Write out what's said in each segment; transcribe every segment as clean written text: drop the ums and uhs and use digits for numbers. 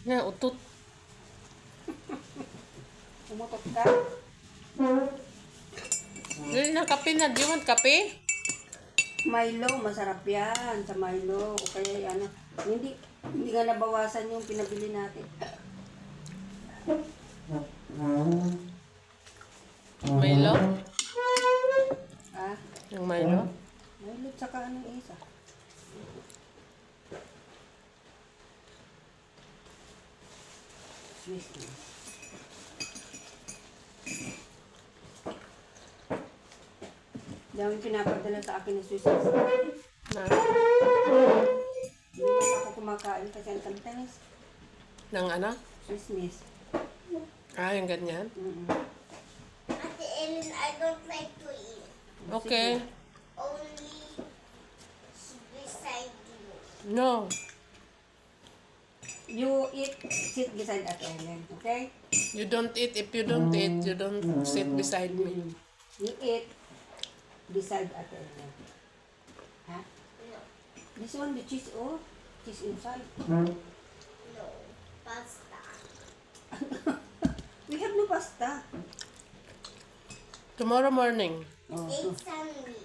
Na, utot. Umutot ka? Dili na kape na. Do you want kape? Milo, masarap yan sa Milo. O kaya ano, hindi nga nabawasan yung pinabili natin. Milo? Ah, Yung Milo? Milo tsaka anong isa. Swiss miss. Dami pinapadala sa akin ng Swiss miss. Na, Hindi naman ako kumakain kasi ang tamis. ng ano? Swiss miss. Ah, yung ganyan. Ate Ellen, I don't like to eat. Okay. Only beside you. No. You eat, sit beside Ate Ellen, okay? You don't eat. If you don't eat, you don't sit beside me. You eat beside Ate Ellen. Ha? No, This one, the cheese, oh, cheese inside. no. Pasta. We have no pasta. Tomorrow morning. Oh, Egg sandwich.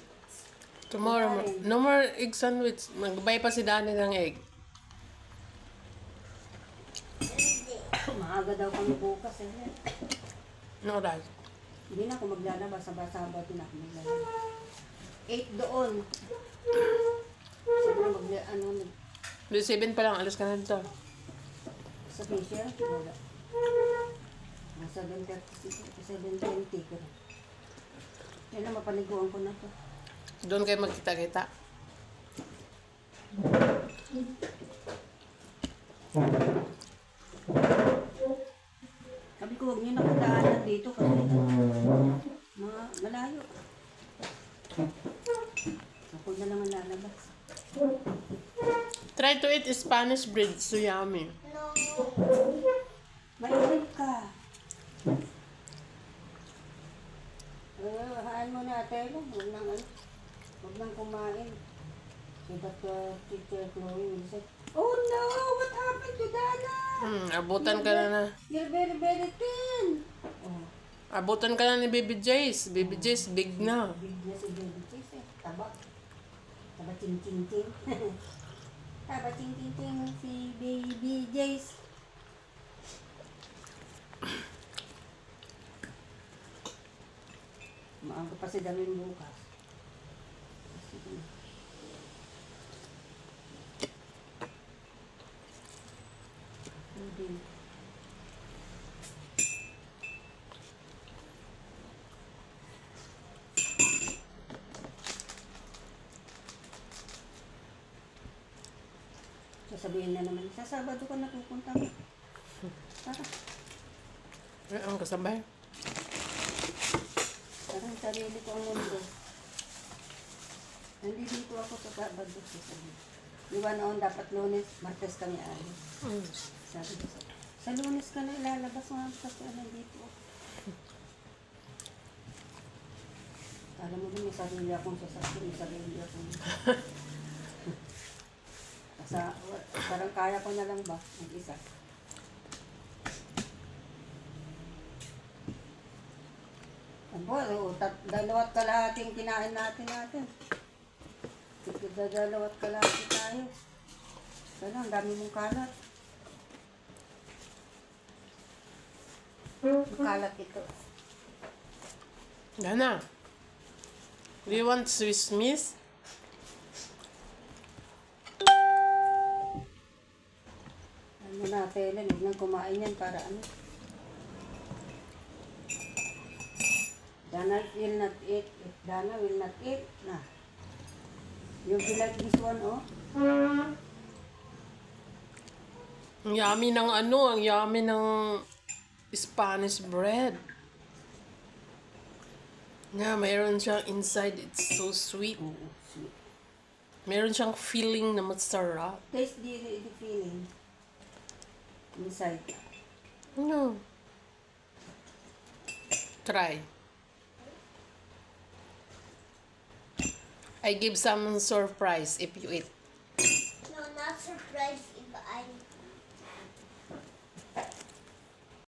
Tomorrow no more egg sandwich. Magbay pa si Danny ng egg. Hindi. maaga daw kami bukas eh. No, Dad. Hindi na ako maglalabas, sabay-sabay din ako maglalabas. 8 doon. Sabi na Di 7 pa lang. Alis ka na dito. sa facial, wala. Nasa 7:20 ko na. Yan na, mapaniguan ko na to. Doon kayo magkita-kita. Sabi ko, huwag niyo nakadaanan dito kasi malayo. Ako na lang ang lalabas. Try to eat Spanish bread. So yummy. No. Maingay ka. Hain mo na ate, huwag nang kumain. So that teacher Chloe will say, oh no, what happened to Dana? Abutan ka na. You're very, very thin. Oh, Abutan ka na ni Baby Jace. Baby Jace, big na. big na si baby cheese eh. Taba. Taba ching ching ching. Taba ching ching ching si baby Jace. Maaga pa si Damin bukas. Sige. Hindi. Sasabihin na naman, sa Sabado ka na pupunta mo. Tara, Ang kasabay. parang sarili ko ang mundo. Nandito ako sa Sabado. Di ba noon dapat Lunes, Martes kami alis. Sabi ko sa Lunes ka na ilalabas mga kasi nandito. Alam mo din, may sarili akong sasakyan, may sarili akong... Parang kaya ko na lang ba, mag-isa. Abo, dalawat kalahating kinain natin. Dalawat kalahati tayo. Sana, ang dami mong kalat. Kalat ito. Dana. Do you want Swiss miss? Ano natin, huwag nang kumain yan para ano. Dana will not eat. If Dana will not eat, na. You will like this one, oh. Ang yummy ng ano, ang yummy ng Spanish bread. Nga, mayroon siyang inside, it's so sweet. Sweet. Meron siyang feeling na masarap. Taste the feeling. Inside. No. Try. I give some surprise if you eat. No, not surprised if I'm